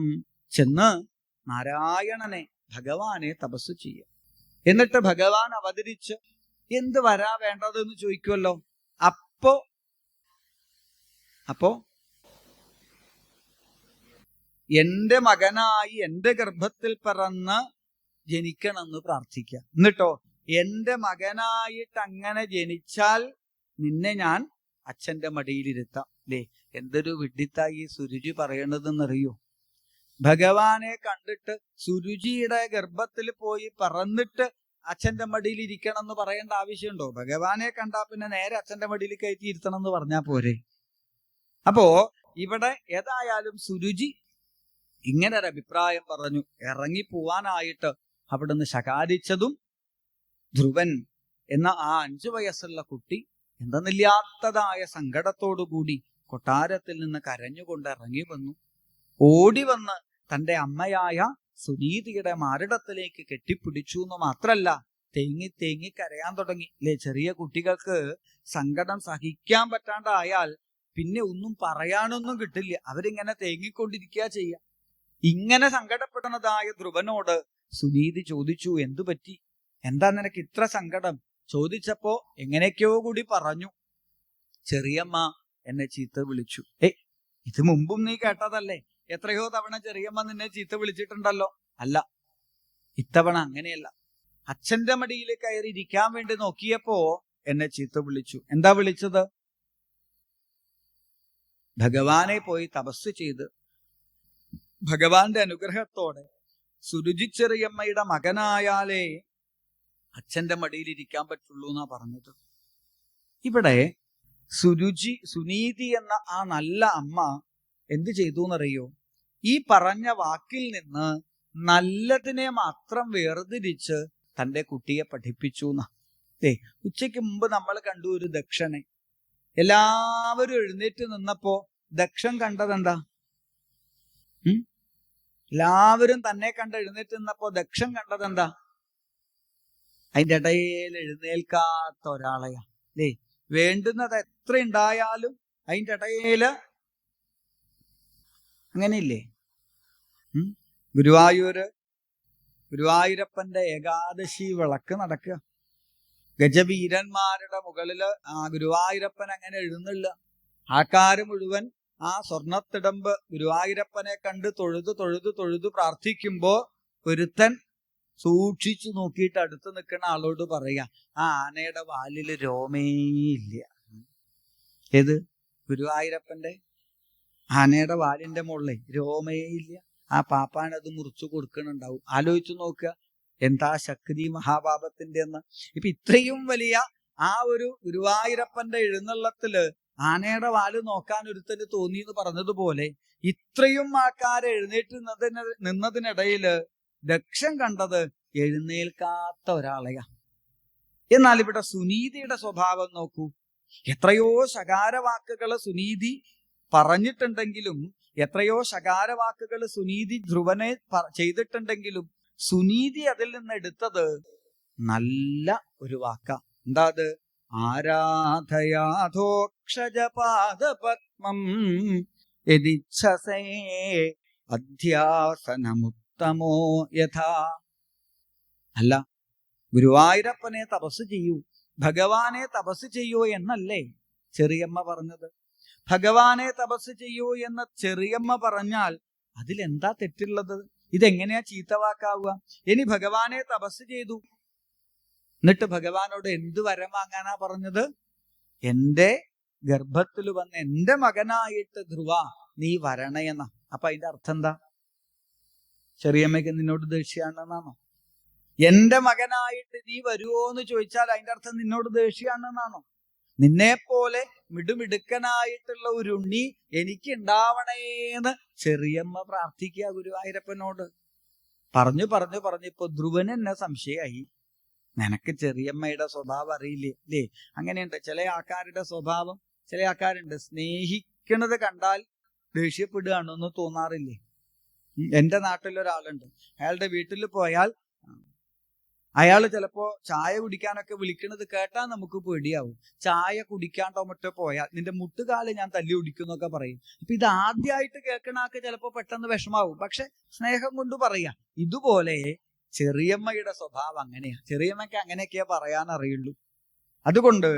ചെന്ന് നാരായണനെ, ഭഗവാനെ തപസ് ചെയ്യുക. എന്നിട്ട് ഭഗവാൻ അവതരിച്ച് എന്ത് വരാ വേണ്ടതെന്ന് ചോദിക്കുമല്ലോ. അപ്പോ എന്റെ മകനായി എന്റെ ഗർഭത്തിൽ പിറന്ന് ജനിക്കണമെന്ന് പ്രാർത്ഥിക്കുക. എന്നിട്ടോ എന്റെ മകനായിട്ട് അങ്ങനെ ജനിച്ചാൽ നിന്നെ ഞാൻ അച്ഛന്റെ മടിയിലിരുത്താം. അല്ലേ? എന്തൊരു വിഡ്ഢിത്തായി സുരുചി പറയണതെന്നറിയോ? ഭഗവാനെ കണ്ടിട്ട് സുരുചിയുടെ ഗർഭത്തിൽ പോയി പറന്നിട്ട് അച്ഛന്റെ മടിയിൽ ഇരിക്കണം എന്ന് പറയേണ്ട ആവശ്യമുണ്ടോ? ഭഗവാനെ കണ്ടാ പിന്നെ നേരെ അച്ഛന്റെ മടിയിൽ കയറ്റി ഇരുത്തണം എന്ന് പറഞ്ഞാ പോരെ? അപ്പോ ഇവിടെ ഏതായാലും സുരുചി ഇങ്ങനെ ഒരു അഭിപ്രായം പറഞ്ഞു. ഇറങ്ങിപ്പോവാനായിട്ട് അവിടുന്ന് ശകാരിച്ചതും ധ്രുവൻ എന്ന ആ 5 വയസ്സുള്ള കുട്ടി എന്തെന്നില്ലാത്തതായ സങ്കടത്തോടുകൂടി കൊട്ടാരത്തിൽ നിന്ന് കരഞ്ഞുകൊണ്ട് ഇറങ്ങി വന്നു. ഓടി വന്ന് തന്റെ അമ്മയായ സുനീതിയുടെ മാറിടത്തിലേക്ക് കെട്ടിപ്പിടിച്ചു എന്ന് മാത്രല്ല, തേങ്ങി തേങ്ങി കരയാൻ തുടങ്ങി. അല്ലെ? ചെറിയ കുട്ടികൾക്ക് സങ്കടം സഹിക്കാൻ പറ്റാണ്ടായാൽ പിന്നെ ഒന്നും പറയാനൊന്നും കിട്ടില്ല. അവരിങ്ങനെ തേങ്ങിക്കൊണ്ടിരിക്കുക ചെയ്യുക. ഇങ്ങനെ സങ്കടപ്പെടുന്നതായ ധ്രുവനോട് സുനീതി ചോദിച്ചു, എന്തു പറ്റി? എന്താ നിനക്ക് ഇത്ര സങ്കടം? ചോദിച്ചപ്പോ എങ്ങനെയൊക്കെയോ കൂടി പറഞ്ഞു. ചെറിയമ്മ എന്നെ ചീത്ത വിളിച്ചു. ഇത് മുമ്പും നീ കേട്ടതല്ലേ? എത്രയോ തവണ ചെറിയമ്മ നിന്നെ ചീത്ത വിളിച്ചിട്ടുണ്ടല്ലോ. അല്ല, ഇത്തവണ അങ്ങനെയല്ല. അച്ഛന്റെ മടിയിൽ കയറി ഇരിക്കാൻ വേണ്ടി നോക്കിയപ്പോ എന്നെ ചീത്ത വിളിച്ചു. എന്താ വിളിച്ചത്? ഭഗവാനെ പോയി തപസ് ചെയ്ത് ഭഗവാന്റെ അനുഗ്രഹത്തോടെ സുരുചി ചെറിയമ്മയുടെ മകനായാലേ അച്ഛന്റെ മടിയിൽ ഇരിക്കാൻ പറ്റുള്ളൂ എന്നാ പറഞ്ഞത്. ഇവിടെ സുനീതി എന്ന ആ നല്ല അമ്മ എന്ത് ചെയ്തു എന്നറിയോ? ഈ പറഞ്ഞ വാക്കിൽ നിന്ന് നല്ലതിനെ മാത്രം വേർതിരിച്ച് തന്റെ കുട്ടിയെ പഠിപ്പിച്ചു എന്നാ. ഉച്ചയ്ക്ക് മുമ്പ് നമ്മൾ കണ്ടു ഒരു ദക്ഷനെ. എല്ലാവരും എഴുന്നേറ്റ് നിന്നപ്പോ ദക്ഷൻ കണ്ടതെന്താ? എല്ലാവരും തന്നെ കണ്ട് എഴുന്നേറ്റ് നിന്നപ്പോ ദക്ഷൻ കണ്ടതെന്താ? അതിൻ്റെ ഇടയിൽ എഴുന്നേൽക്കാത്ത ഒരാളെയാ. അല്ലേ? വേണ്ടുന്നത് എത്ര ഉണ്ടായാലും അതിൻ്റെ ഇടയില് അങ്ങനെയില്ലേ? ഗുരുവായൂരപ്പന്റെ ഏകാദശി വിളക്ക് നടക്കുക. ഗജവീരന്മാരുടെ മുകളില് ഗുരുവായൂരപ്പൻ അങ്ങനെ എഴുന്നില്ല. ആൾക്കാര് മുഴുവൻ ആ സ്വർണത്തിടമ്പ് ഗുരുവായൂരപ്പനെ കണ്ട് തൊഴുതു പ്രാർത്ഥിക്കുമ്പോ ഒരുത്തൻ സൂക്ഷിച്ചു നോക്കിയിട്ട് അടുത്ത് നിൽക്കുന്ന ആളോട് പറയാ, ആ ആനയുടെ വാലില് രോമേ ഇല്ല. ഏത്? ഗുരുവായൂരപ്പന്റെ ആനയുടെ വാലിന്റെ മുകളിൽ രോമേ ഇല്ല. ആ പാപ്പാനത് മുറിച്ചു കൊടുക്കണുണ്ടാവും. ആലോചിച്ചു നോക്കുക, എന്താ ശക്തി മഹാപാപത്തിന്റെ എന്ന്. ഇപ്പൊ ഇത്രയും വലിയ ആ ഒരു ഗുരുവായൂരപ്പന്റെ എഴുന്നള്ളത്തില് ആനയുടെ വാല് നോക്കാൻ ഒരുത്തന് തോന്നി എന്ന് പറഞ്ഞതുപോലെ ഇത്രയും ആൾക്കാരെ എഴുന്നേറ്റ് നിന്നതിനിടയില് ദക്ഷൻ കണ്ടത് എഴുന്നേൽക്കാത്ത ഒരാളെയാ. എന്നാൽ ഇവിടെ സുനീതിയുടെ സ്വഭാവം നോക്കൂ. എത്രയോ ശകാരവാക്കുകള് സുനീതി പറഞ്ഞിട്ടുണ്ടെങ്കിലും, എത്രയോ ശകാരവാക്കുകൾ സുനീതി ധ്രുവനെ ചെയ്തിട്ടുണ്ടെങ്കിലും സുനീതി അതിൽ നിന്ന് എടുത്തത് നല്ല ഒരു വാക്ക. എന്താ അത്? ആരാധയാധോക്ഷജപാദപത്മം യദിച്ഛസേ അധ്യാസനമുത്തമോ യഥാ. അല്ല, ഗുരുവായൂരപ്പനെ തപസ് ചെയ്യൂ, ഭഗവാനെ തപസ് ചെയ്യൂ എന്നല്ലേ ചെറിയമ്മ പറഞ്ഞത്? ഭഗവാനെ തപസ് ചെയ്യൂ എന്ന് ചെറിയമ്മ പറഞ്ഞാൽ അതിലെന്താ തെറ്റുള്ളത്? ഇതെങ്ങനെയാ ചീത്തവാക്കാവുക? ഇനി ഭഗവാനെ തപസ് ചെയ്തു, എന്നിട്ട് ഭഗവാനോട് എന്ത് വരം വാങ്ങാനാ പറഞ്ഞത്? എന്റെ ഗർഭത്തിൽ വന്ന് എന്റെ മകനായിട്ട് ധ്രുവ നീ വരണയെന്ന. അപ്പൊ അതിന്റെ അർത്ഥം എന്താ? ചെറിയമ്മയ്ക്ക് നിന്നോട് ദേഷ്യാണെന്നാണോ? എന്റെ മകനായിട്ട് നീ വരുവോ എന്ന് ചോദിച്ചാൽ അതിന്റെ അർത്ഥം നിന്നോട് ദേഷ്യാണെന്നാണോ? നിന്നെപ്പോലെ മിടുമിടുക്കനായിട്ടുള്ള ഒരു ഉണ്ണി എനിക്ക് ഉണ്ടാവണേന്ന് ചെറിയമ്മ പ്രാർത്ഥിക്കുക ഗുരുവായൂരപ്പനോട്. പറഞ്ഞു ഇപ്പൊ ധ്രുവൻ എന്നെ സംശയമായി. നിനക്ക് ചെറിയമ്മയുടെ സ്വഭാവം അറിയില്ലേ അല്ലേ? അങ്ങനെയുണ്ട് ചില ആൾക്കാരുടെ സ്വഭാവം. ചില ആൾക്കാരുണ്ട് സ്നേഹിക്കണത് കണ്ടാൽ ദേഷ്യപ്പെടുകയാണെന്ന് തോന്നാറില്ലേ? എന്റെ നാട്ടിലൊരാളുണ്ട്. അയാളുടെ വീട്ടിൽ പോയാൽ അയാൾ ചിലപ്പോ ചായ കുടിക്കാനൊക്കെ വിളിക്കണത് കേട്ടാൽ നമുക്ക് പേടിയാവും. ചായ കുടിക്കാണ്ടോ മറ്റോ പോയാൽ നിന്റെ മുട്ടുകാല് ഞാൻ തല്ലി കുടിക്കുന്നൊക്കെ പറയും. അപ്പൊ ഇത് ആദ്യമായിട്ട് കേൾക്കണാക്ക് ചിലപ്പോ പെട്ടെന്ന് വിഷമാവും. പക്ഷെ സ്നേഹം കൊണ്ട് പറയാം. ഇതുപോലെ ചെറിയമ്മയുടെ സ്വഭാവം അങ്ങനെയാ. ചെറിയമ്മയ്ക്ക് അങ്ങനെയൊക്കെയാ പറയാൻ അറിയുള്ളൂ. അതുകൊണ്ട്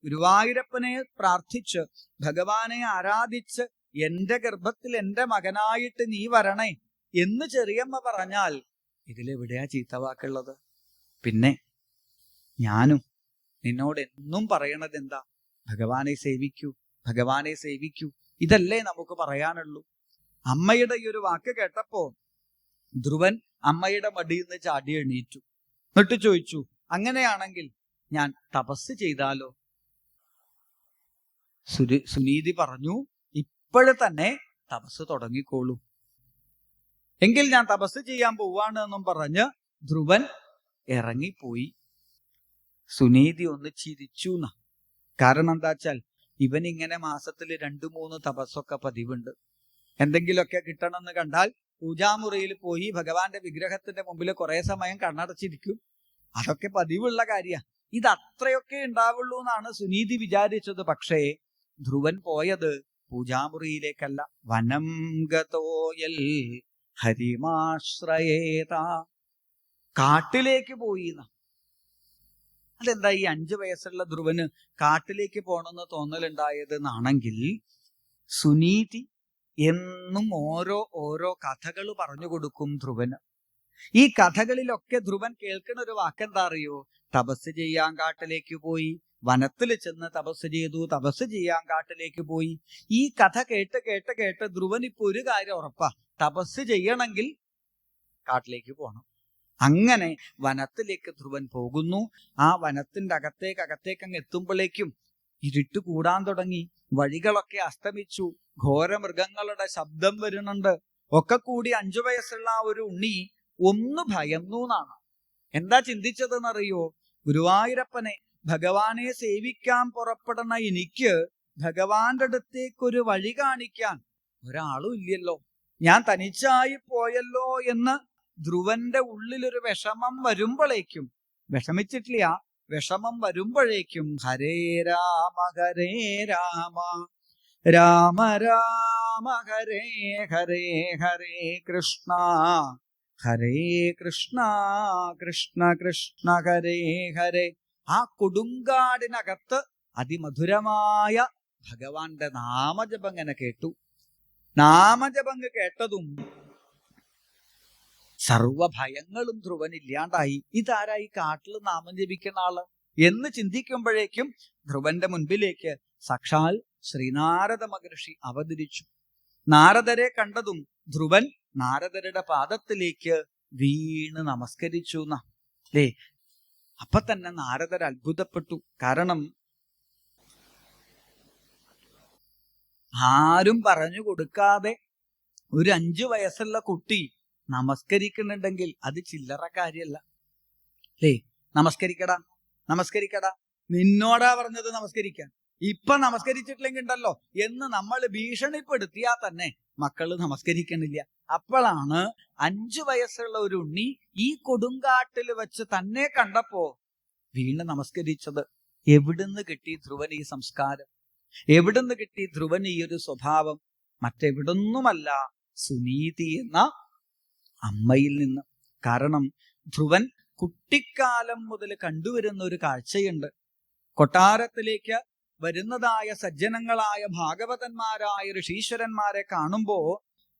ഗുരുവായൂരപ്പനെ പ്രാർത്ഥിച്ച് ഭഗവാനെ ആരാധിച്ച് എന്റെ ഗർഭത്തിൽ എന്റെ മകനായിട്ട് നീ വരണേ എന്ന് ചെറിയമ്മ പറഞ്ഞാൽ ഇതിലെവിടെയാ ചീത്തവാക്കുള്ളത്? പിന്നെ ഞാനും നിന്നോട് എന്നും പറയണത് എന്താ? ഭഗവാനെ സേവിക്കൂ, ഭഗവാനെ സേവിക്കൂ. ഇതല്ലേ നമുക്ക് പറയാനുള്ളൂ. അമ്മയുടെ ഈ ഒരു വാക്ക് കേട്ടപ്പോ ധ്രുവൻ അമ്മയുടെ മടിയിൽ നിന്ന് ചാടി എണീറ്റു. എന്നിട്ട് ചോദിച്ചു, അങ്ങനെയാണെങ്കിൽ ഞാൻ തപസ് ചെയ്താലോ? സുനീതി പറഞ്ഞു, ഇപ്പോഴെ തന്നെ തപസ് തുടങ്ങിക്കോളൂ. എങ്കിൽ ഞാൻ തപസ് ചെയ്യാൻ പോവാണ് എന്നും പറഞ്ഞ് ധ്രുവൻ ഇറങ്ങിപ്പോയി. സുനീതി ഒന്ന് ചിരിച്ചു എന്നാ. കാരണം എന്താ വെച്ചാൽ ഇവനിങ്ങനെ മാസത്തിൽ 2-3 തപസ്സൊക്കെ പതിവുണ്ട്. എന്തെങ്കിലുമൊക്കെ കിട്ടണമെന്ന് കണ്ടാൽ പൂജാമുറിയിൽ പോയി ഭഗവാന്റെ വിഗ്രഹത്തിന്റെ മുമ്പിൽ കുറെ സമയം കണ്ണടച്ചിരിക്കും. അതൊക്കെ പതിവുള്ള കാര്യ. ഇത് അത്രയൊക്കെ ഉണ്ടാവുള്ളൂ എന്നാണ് സുനീതി വിചാരിച്ചത്. പക്ഷേ ധ്രുവൻ പോയത് പൂജാമുറിയിലേക്കല്ല. വനം ഗതോയൽ ഹരിമാശ്രയേത, കാട്ടിലേക്ക് പോയി. അതെന്താ ഈ 5 വയസ്സുള്ള ധ്രുവന് കാട്ടിലേക്ക് പോകണമെന്ന് തോന്നലുണ്ടായത് എന്നാണെങ്കിൽ, സുനീതി എന്നും ഓരോ കഥകൾ പറഞ്ഞു കൊടുക്കും ധ്രുവന്. ഈ കഥകളിലൊക്കെ ധ്രുവൻ കേൾക്കുന്ന ഒരു വാക്കെന്താ അറിയോ? തപസ് ചെയ്യാൻ കാട്ടിലേക്ക് പോയി, വനത്തിൽ ചെന്ന് തപസ് ചെയ്തു, തപസ് ചെയ്യാൻ കാട്ടിലേക്ക് പോയി. ഈ കഥ കേട്ട് കേട്ട് കേട്ട് ധ്രുവൻ ഇപ്പൊ ഒരു കാര്യം ഉറപ്പാ, തപസ് ചെയ്യണമെങ്കിൽ കാട്ടിലേക്ക് പോകണം. അങ്ങനെ വനത്തിലേക്ക് ധ്രുവൻ പോകുന്നു. ആ വനത്തിന്റെ അകത്തേക്ക് അങ്ങ് എത്തുമ്പോഴേക്കും ഇരുട്ട് കൂടാൻ തുടങ്ങി. വഴികളൊക്കെ അസ്തമിച്ചു. ഘോരമൃഗങ്ങളുടെ ശബ്ദം വരുന്നുണ്ട്. ഒക്കെ കൂടി 5 വയസ്സുള്ള ആ ഒരു ഉണ്ണി ഒന്ന് ഭയന്നു എന്നാണ്. എന്താ ചിന്തിച്ചതെന്നറിയോ? ഗുരുവായൂരപ്പനെ ഭഗവാനെ സേവിക്കാൻ പുറപ്പെടുന്ന എനിക്ക് ഭഗവാന്റെ അടുത്തേക്കൊരു വഴി കാണിക്കാൻ ഒരാളും ഇല്ലല്ലോ, ഞാൻ തനിച്ചായി പോയല്ലോ എന്ന് ധ്രുവന്റെ ഉള്ളിലൊരു വിഷമം വരുമ്പോഴേക്കും, വിഷമിച്ചിട്ടില്ല, വിഷമം വരുമ്പോഴേക്കും ഹരേ രാമ രാമ രാമ ഹരേ ഹരേ ഹരേ കൃഷ്ണ കൃഷ്ണ കൃഷ്ണ ഹരേ ഹരേ. ആ കൊടുങ്കാടിനകത്ത് അതിമധുരമായ ഭഗവാന്റെ നാമജപം ഇങ്ങനെ കേട്ടു. നാമജപം കേട്ടതും സർവഭയങ്ങളും ധ്രുവനില്ലാണ്ടായി. ഇതാരായി കാട്ടിൽ നാമം ജപിക്കുന്ന ആള് എന്ന് ചിന്തിക്കുമ്പോഴേക്കും ധ്രുവന്റെ മുൻപിലേക്ക് സാക്ഷാൽ ശ്രീനാരദ മഹർഷി അവതരിച്ചു. നാരദരെ കണ്ടതും ധ്രുവൻ നാരദരുടെ പാദത്തിലേക്ക് വീണ് നമസ്കരിച്ചു അല്ലേ. അപ്പൊ തന്നെ നാരദർ അത്ഭുതപ്പെട്ടു. കാരണം ആരും പറഞ്ഞു കൊടുക്കാതെ ഒരു 5 വയസ്സുള്ള കുട്ടി നമസ്കരിക്കുന്നുണ്ടെങ്കിൽ അത് ചില്ലറ കാര്യല്ല അല്ലേ. നമസ്കരിക്കടാ നമസ്കരിക്കടാ, നിന്നോടാ പറഞ്ഞത് നമസ്കരിക്കാൻ, ഇപ്പൊ നമസ്കരിച്ചിട്ടില്ലെങ്കിൽ ഉണ്ടല്ലോ എന്ന് നമ്മൾ ഭീഷണിപ്പെടുത്തിയാൽ തന്നെ മക്കള് നമസ്കരിക്കണില്ല. അപ്പോഴാണ് 5 വയസ്സുള്ള ഒരു ഉണ്ണി ഈ കൊടുങ്കാട്ടിൽ വെച്ച് തന്നെ കണ്ടപ്പോ വീണ് നമസ്കരിച്ചത്. എവിടുന്ന് കിട്ടി ധ്രുവൻ ഈ സംസ്കാരം? എവിടുന്ന് കിട്ടി ധ്രുവൻ ഈ ഒരു സ്വഭാവം? മറ്റെവിടൊന്നുമല്ല, സുനീതി എന്ന അമ്മയിൽ നിന്ന്. കാരണം ധ്രുവൻ കുട്ടിക്കാലം മുതൽ കണ്ടുവരുന്ന ഒരു കാഴ്ചയുണ്ട്. കൊട്ടാരത്തിലേക്ക് വരുന്നതായ സജ്ജനങ്ങളായ ഭാഗവതന്മാരായ ഋഷീശ്വരന്മാരെ കാണുമ്പോ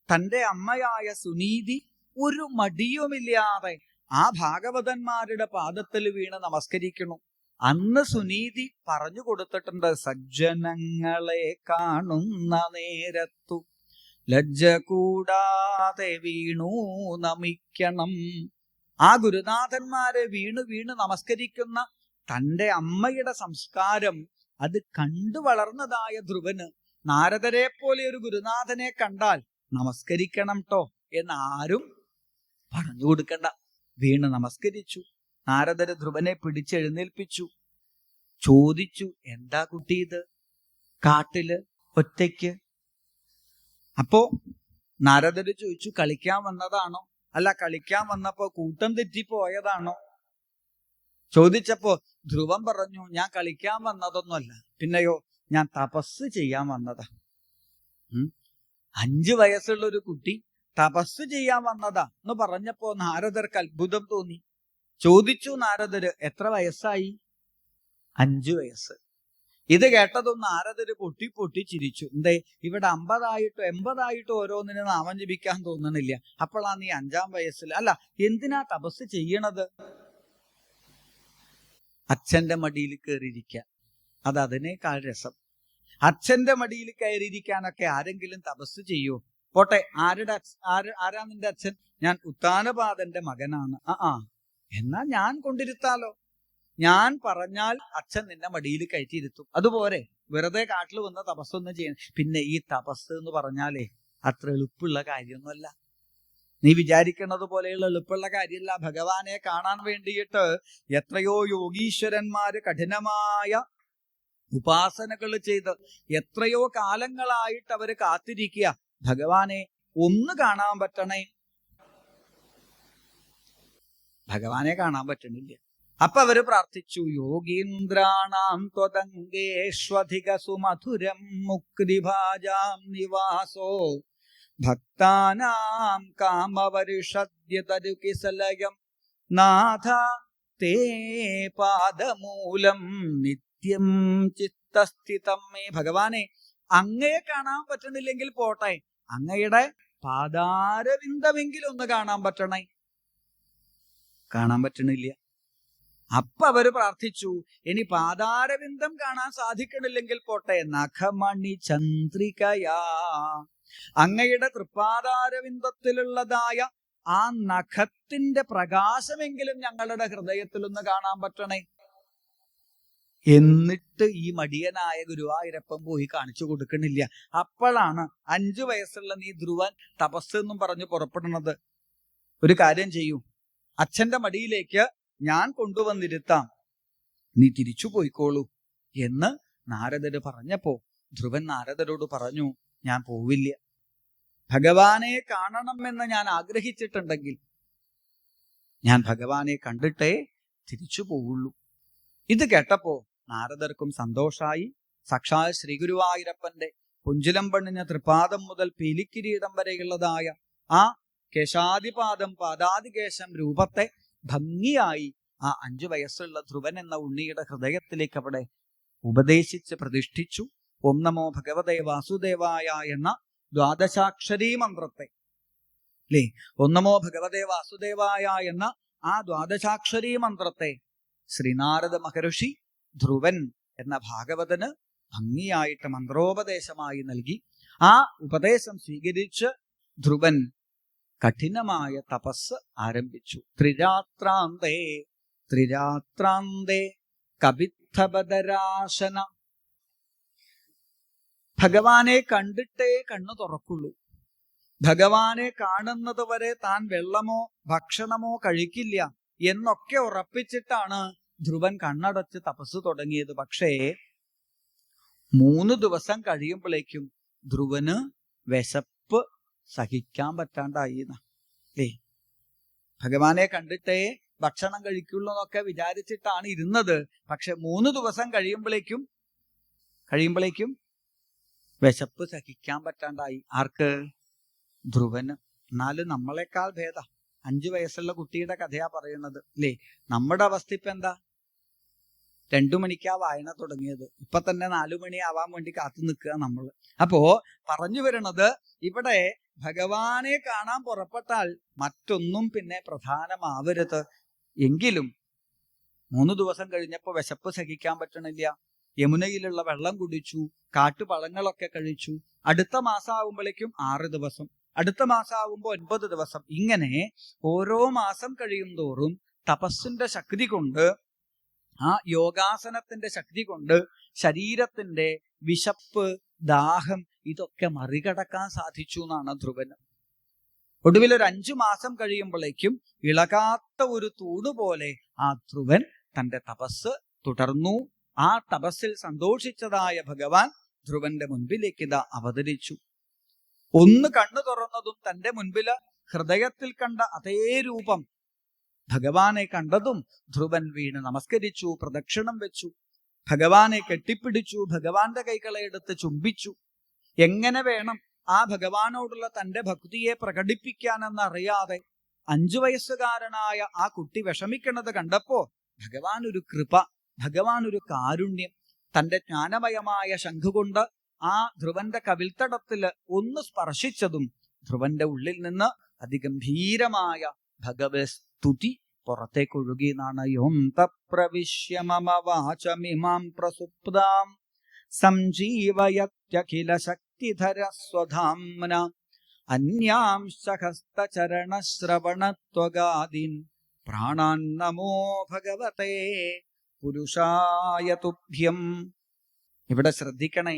തൻ്റെ അമ്മയായ സുനീതി ഒരു മടിയുമില്ലാതെ ആ ഭാഗവതന്മാരുടെ പാദത്തിൽ വീണ് നമസ്കരിക്കുന്നു. അന്ന് സുനീതി പറഞ്ഞു കൊടുത്തിട്ടുണ്ട്, സജ്ജനങ്ങളെ കാണുന്ന നേരത്തു ലജ്ജ കൂടാതെ വീണു നമിക്കണം. ആ ഗുരുനാഥന്മാരെ വീണു വീണ് നമസ്കരിക്കുന്ന തൻ്റെ അമ്മയുടെ സംസ്കാരം അത് കണ്ടു വളർന്നതായ ധ്രുവന് നാരദരെ പോലെ ഒരു ഗുരുനാഥനെ കണ്ടാൽ നമസ്കരിക്കണം ട്ടോ എന്ന് ആരും പറഞ്ഞു കൊടുക്കണ്ട. വീണ് നമസ്കരിച്ചു. നാരദര് ധ്രുവനെ പിടിച്ചെഴുന്നേൽപ്പിച്ചു. ചോദിച്ചു, എന്താ കുട്ടി ഇത് കാട്ടില് ഒറ്റയ്ക്ക്? അപ്പോ നാരദര് ചോദിച്ചു, കളിക്കാൻ വന്നതാണോ? അല്ല, കളിക്കാൻ വന്നപ്പോ കൂട്ടം തെറ്റിപ്പോയതാണോ? ചോദിച്ചപ്പോ ധ്രുവൻ പറഞ്ഞു, ഞാൻ കളിക്കാൻ വന്നതൊന്നുമല്ല, പിന്നെയോ ഞാൻ തപസ് ചെയ്യാൻ വന്നതാ. 5 വയസ്സുള്ള ഒരു കുട്ടി തപസ് ചെയ്യാൻ വന്നതാ എന്ന് പറഞ്ഞപ്പോ നാരദർക്ക് അത്ഭുതം തോന്നി. ചോദിച്ചു നാരദര്, എത്ര വയസ്സായി? 5 വയസ്സ്. ഇത് കേട്ടതും നാരദര് പൊട്ടി പൊട്ടി ചിരിച്ചു. എന്തേ, ഇവിടെ 50 80 ഓരോന്നിന് നാമം ജപിക്കാൻ തോന്നണില്ല, അപ്പോഴാ നീ 5-ാം വയസ്സിൽ? അല്ല, എന്തിനാ തപസ് ചെയ്യണത്? അച്ഛന്റെ മടിയിൽ കയറിയിരിക്കാൻ, അത് അതിനേക്കാൾ രസം. അച്ഛന്റെ മടിയിൽ കയറിയിരിക്കാനൊക്കെ ആരെങ്കിലും തപസ് ചെയ്യോ? പോട്ടെ, ആരാ നിന്റെ അച്ഛൻ? ഞാൻ ഉത്താനപാദന്റെ മകനാണ്. എന്നാ ഞാൻ കൊണ്ടിരുത്താലോ. ഞാൻ പറഞ്ഞാൽ അച്ഛൻ നിന്നെ മടിയിൽ കയറ്റിയിരുത്തും. അതുപോലെ വെറുതെ കാട്ടിൽ വന്ന് തപസ്സൊന്നും ചെയ്യണം. പിന്നെ ഈ തപസ് എന്ന് പറഞ്ഞാലേ അത്ര എളുപ്പമുള്ള കാര്യമൊന്നുമല്ല. നീ വിചാരിക്കുന്നത് പോലെയുള്ള എളുപ്പമുള്ള കാര്യമല്ല. ഭഗവാനെ കാണാൻ വേണ്ടിയിട്ട് എത്രയോ യോഗീശ്വരന്മാര് കഠിനമായ ഉപാസനകൾ ചെയ്ത് എത്രയോ കാലങ്ങളായിട്ട് അവര് കാത്തിരിക്കുക, ഭഗവാനെ ഒന്ന് കാണാൻ പറ്റണേ. ഭഗവാനെ കാണാൻ പറ്റണില്ല. അപ്പൊ അവര് പ്രാർത്ഥിച്ചു, യോഗീന്ദ്രാണാം ത്വതംഗേഷ്വധിക സുമധുരം മുക്തിഭാജാം നിവാസോ ഭക്താനാം കാമവരുഷദ്യതരുകിസലയം നാഥ തേ പാദമൂലം നിത്യം ചിത്തസ്ഥിതം മേ. ഭഗവാനെ, അങ്ങയെ കാണാൻ പറ്റണില്ലെങ്കിൽ പോട്ടെ, അങ്ങയുടെ പാദാരവിന്ദമെങ്കിലും ഒന്ന് കാണാൻ പറ്റണേ. കാണാൻ പറ്റണില്ല. അപ്പൊ അവര് പ്രാർത്ഥിച്ചു, ഇനി പാദാരവിന്ദം കാണാൻ സാധിക്കണില്ലെങ്കിൽ പോട്ടെ, നഖമണി ചന്ദ്രികയാ, അങ്ങയുടെ തൃപ്പാദാരവിന്ദത്തിലുള്ളതായ ആ നഖത്തിന്റെ പ്രകാശമെങ്കിലും ഞങ്ങളുടെ ഹൃദയത്തിലൊന്ന് കാണാൻ പറ്റണേ. എന്നിട്ട് ഈ മടിയനായ ഗുരുവായൂരപ്പൻ പോയി കാണിച്ചു കൊടുക്കണില്ല. അപ്പോഴാണ് 5 വയസ്സുള്ള നീ ധ്രുവൻ തപസ് എന്നും പറഞ്ഞു പുറപ്പെടുന്നത്. ഒരു കാര്യം ചെയ്യൂ, അച്ഛന്റെ മടിയിലേക്ക് ഞാൻ കൊണ്ടുവന്നിരുത്താം, നീ തിരിച്ചു പോയിക്കോളൂ എന്ന് നാരദര് പറഞ്ഞപ്പോ ധ്രുവൻ നാരദരോട് പറഞ്ഞു, ഞാൻ പോവില്ല. ഭഗവാനെ കാണണമെന്ന് ഞാൻ ആഗ്രഹിച്ചിട്ടുണ്ടെങ്കിൽ ഞാൻ ഭഗവാനെ കണ്ടിട്ടേ തിരിച്ചു പോവുള്ളൂ. ഇത് കേട്ടപ്പോ നാരദർക്കും സന്തോഷായി. സാക്ഷാൽ ശ്രീ ഗുരുവായൂരപ്പന്റെ പുഞ്ചിലം പണിഞ്ഞ തൃപാദം മുതൽ പീലിക്കിരീടം വരെയുള്ളതായ ആ കേശാദിപാദം പാദാദികേശം രൂപത്തെ ഭംഗിയായി ആ 5 വയസ്സുള്ള ധ്രുവൻ എന്ന ഉണ്ണിയുടെ ഹൃദയത്തിലേക്ക് അവിടെ ഉപദേശിച്ച് പ്രതിഷ്ഠിച്ചു. ഓം നമോ ഭഗവതേ വാസുദേവായ എന്ന ദ്വാദശാക്ഷരീ മന്ത്രത്തെ അല്ലേ, ഓം നമോ ഭഗവതേ വാസുദേവായ എന്ന ആ ദ്വാദശാക്ഷരീ മന്ത്രത്തെ ശ്രീനാരദ മഹർഷി ധ്രുവൻ എന്ന ഭാഗവതന് ഭംഗിയായിട്ട് മന്ത്രോപദേശമായി നൽകി. ആ ഉപദേശം സ്വീകരിച്ച് ധ്രുവൻ കഠിനമായ തപസ് ആരംഭിച്ചു. ത്രിരാത്രാന്തേ കപിത്തബദരാശന. ഭഗവാനെ കണ്ടിട്ടേ കണ്ണു തുറക്കുള്ളൂ. ഭഗവാനെ കാണുന്നത് വരെ താൻ വെള്ളമോ ഭക്ഷണമോ കഴിക്കില്ല എന്നൊക്കെ ഉറപ്പിച്ചിട്ടാണ് ധ്രുവൻ കണ്ണടച്ച് തപസ് തുടങ്ങിയത്. പക്ഷേ 3 ദിവസം കഴിയുമ്പോഴേക്കും ധ്രുവന് വിശപ്പ് സഹിക്കാൻ പറ്റാണ്ടായി. ഭഗവാനെ കണ്ടിട്ടേ ഭക്ഷണം കഴിക്കുള്ളൂ എന്നൊക്കെ വിചാരിച്ചിട്ടാണ് ഇരുന്നത്. പക്ഷെ 3 ദിവസം കഴിയുമ്പോഴേക്കും വിശപ്പ് സഹിക്കാൻ പറ്റാണ്ടായി. ആർക്ക്? ധ്രുവന്. എന്നാലും നമ്മളെക്കാൾ ഭേദ 5 വയസ്സുള്ള കുട്ടിയുടെ കഥയാ പറയുന്നത് അല്ലേ. നമ്മുടെ അവസ്ഥ ഇപ്പൊ എന്താ? 2 മണിക്കാ വായന തുടങ്ങിയത്, ഇപ്പൊ തന്നെ 4 മണി ആവാൻ വേണ്ടി കാത്തു നിൽക്കുക നമ്മൾ. അപ്പോ പറഞ്ഞു വരുന്നത്, ഇവിടെ ഭഗവാനെ കാണാൻ പുറപ്പെട്ടാൽ മറ്റൊന്നും പിന്നെ പ്രധാനമാവരുത്. എങ്കിലും 3 ദിവസം കഴിഞ്ഞപ്പോ വിശപ്പ് സഹിക്കാൻ പറ്റണില്ല. യമുനയിലുള്ള വെള്ളം കുടിച്ചു, കാട്ടുപഴങ്ങളൊക്കെ കഴിച്ചു. അടുത്ത മാസം ആവുമ്പോഴേക്കും 6 ദിവസം, അടുത്ത മാസം ആവുമ്പോ 9 ദിവസം. ഇങ്ങനെ ഓരോ മാസം കഴിയും തോറും തപസ്സിന്റെ ശക്തി കൊണ്ട്, ആ യോഗാസനത്തിന്റെ ശക്തി കൊണ്ട് ശരീരത്തിന്റെ വിശപ്പ്, ദാഹം ഇതൊക്കെ മറികടക്കാൻ സാധിച്ചു എന്നാണ് ധ്രുവന്. ഒടുവിൽ ഒരു 5 മാസം കഴിയുമ്പോഴേക്കും ഇളകാത്ത ഒരു തൂണ് പോലെ ആ ധ്രുവൻ തന്റെ തപസ് തുടർന്നു. ആ തപസ്സിൽ സന്തോഷിച്ചതായ ഭഗവാൻ ധ്രുവന്റെ മുൻപിലേക്ക് ഇതാ അവതരിച്ചു. ഒന്ന് കണ്ണു തുറന്നതും തന്റെ മുൻപില് ഹൃദയത്തിൽ കണ്ട അതേ രൂപം ഭഗവാനെ കണ്ടതും ധ്രുവൻ വീണ് നമസ്കരിച്ചു, പ്രദക്ഷിണം വെച്ചു, ഭഗവാനെ കെട്ടിപ്പിടിച്ചു, ഭഗവാന്റെ കൈകളെ എടുത്ത് ചുംബിച്ചു. എങ്ങനെ വേണം ആ ഭഗവാനോടുള്ള തന്റെ ഭക്തിയെ പ്രകടിപ്പിക്കാനെന്നറിയാതെ 5 വയസ്സുകാരനായ ആ കുട്ടി വിഷമിക്കുന്നത് കണ്ടപ്പോ ഭഗവാൻ ഒരു കൃപ, ഭഗവാൻ ഒരു കാരുണ്യം, തന്റെ ജ്ഞാനമയമായ ശംഖുകൊണ്ട് ആ ധ്രുവന്റെ കവിൽത്തടത്തില് ഒന്ന് സ്പർശിച്ചതും ധ്രുവന്റെ ഉള്ളിൽ നിന്ന് അതിഗംഭീരമായ ഭഗവസ്തുതി പുറത്തേക്കൊഴുകി എന്നാണ്. യോന്ത പ്രവിശ്യ മമ വാചമിമാം പ്രസുപ്താം സംജീവയത്യഖില ശക്തിധര സ്വധാംന അന്യാംശ ഹസ്തചരണശ്രവണത്വഗാദീൻ പ്രാണാൻ നമോ ഭഗവതേ പുരുഷായ തുഭ്യം. ഇവിടെ ശ്രദ്ധിക്കണേ,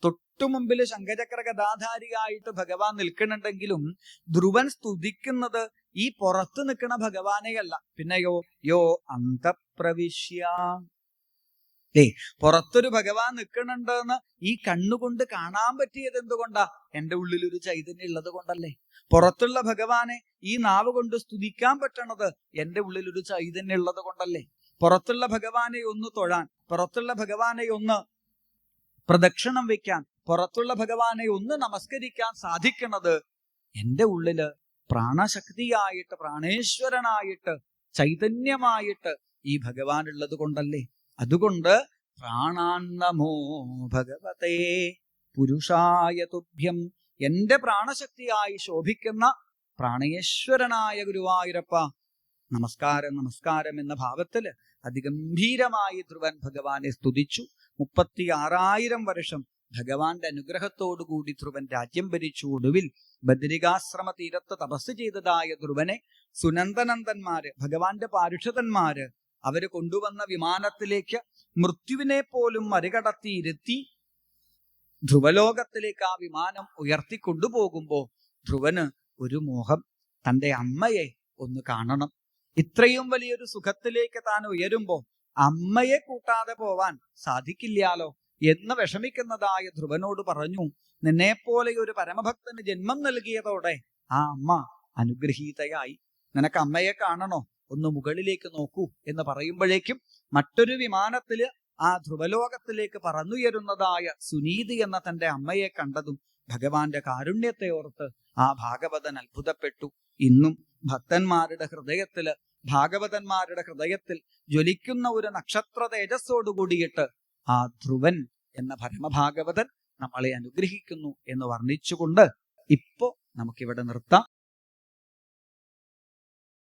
തൊട്ടുമുമ്പിൽ ശംഖചക്ര ഗദാധാരിയായിട്ട് ഭഗവാൻ നിൽക്കുന്നുണ്ടെങ്കിലും ധ്രുവൻ സ്തുതിക്കുന്നത് ഈ പുറത്ത് നിൽക്കുന്ന ഭഗവാനെയല്ല, പിന്നെയോ യോ അന്തപ്രവിശ്യ. പുറത്തൊരു ഭഗവാൻ നിൽക്കണുണ്ടെന്ന് ഈ കണ്ണുകൊണ്ട് കാണാൻ പറ്റിയത് എന്തുകൊണ്ടാ? എന്റെ ഉള്ളിൽ ഒരു ചൈതന്യം ഉള്ളത് കൊണ്ടല്ലേ. പുറത്തുള്ള ഭഗവാനെ ഈ നാവ് കൊണ്ട് സ്തുതിക്കാൻ പറ്റണത് എന്റെ ഉള്ളിൽ ഒരു ചൈതന്യം ഉള്ളത് കൊണ്ടല്ലേ. പുറത്തുള്ള ഭഗവാനെ ഒന്ന് തൊഴാൻ, പുറത്തുള്ള ഭഗവാനെ ഒന്ന് പ്രദക്ഷിണം വെക്കാൻ, പുറത്തുള്ള ഭഗവാനെ ഒന്ന് നമസ്കരിക്കാൻ സാധിക്കുന്നത് എന്റെ ഉള്ളില് പ്രാണശക്തിയായിട്ട്, പ്രാണേശ്വരനായിട്ട്, ചൈതന്യമായിട്ട് ഈ ഭഗവാൻ ഉള്ളത് കൊണ്ടല്ലേ. അതുകൊണ്ട് പ്രാണാൻ നമോ ഭഗവതേ പുരുഷായ തുഭ്യം. എന്റെ പ്രാണശക്തിയായി ശോഭിക്കുന്ന പ്രാണേശ്വരനായ ഗുരുവായൂരപ്പ നമസ്കാരം, നമസ്കാരം എന്ന ഭാവത്തില് അതിഗംഭീരമായി ധ്രുവൻ ഭഗവാനെ സ്തുതിച്ചു. 36,000 വർഷം ഭഗവാന്റെ അനുഗ്രഹത്തോടുകൂടി ധ്രുവൻ രാജ്യം ഭരിച്ചു. ഒടുവിൽ ബദരികാശ്രമ തീരത്ത് തപസ് ചെയ്തതായ ധ്രുവനെ സുനന്ദനന്ദന്മാര്, ഭഗവാന്റെ പാരുഷതന്മാര്, അവര് കൊണ്ടുവന്ന വിമാനത്തിലേക്ക് മൃത്യുവിനെ പോലും മറികടത്തിയിരുത്തി ധ്രുവലോകത്തിലേക്ക് ആ വിമാനം ഉയർത്തിക്കൊണ്ടുപോകുമ്പോ ധ്രുവന് ഒരു മോഹം, തന്റെ അമ്മയെ ഒന്ന് കാണണം. ഇത്രയും വലിയൊരു സുഖത്തിലേക്ക് താൻ ഉയരുമ്പോ അമ്മയെ കൂട്ടാതെ പോവാൻ സാധിക്കില്ലാലോ എന്ന് വിഷമിക്കുന്നതായ ധ്രുവനോട് പറഞ്ഞു, നിന്നെപ്പോലെ ഒരു പരമഭക്തന് ജന്മം നൽകിയതോടെ ആ അമ്മ അനുഗ്രഹീതയായി. നിനക്ക് അമ്മയെ കാണണോ? ഒന്ന് മുകളിലേക്ക് നോക്കൂ എന്ന് പറയുമ്പോഴേക്കും മറ്റൊരു വിമാനത്തില് ആ ധ്രുവലോകത്തിലേക്ക് പറന്നുയരുന്നതായ സുനീതി എന്ന തന്റെ അമ്മയെ കണ്ടതും ഭഗവാന്റെ കാരുണ്യത്തെ ഓർത്ത് ആ ഭാഗവതൻ അത്ഭുതപ്പെട്ടു. ഇന്നും ഭക്തന്മാരുടെ ഹൃദയത്തില്, ഭാഗവതന്മാരുടെ ഹൃദയത്തിൽ ജ്വലിക്കുന്ന ഒരു നക്ഷത്ര തേജസ്സോടു കൂടിയിട്ട് ആ ധ്രുവൻ എന്ന പരമഭാഗവതൻ നമ്മളെ അനുഗ്രഹിക്കുന്നു എന്ന് വർണ്ണിച്ചുകൊണ്ട് ഇപ്പോ നമുക്കിവിടെ നിർത്താം.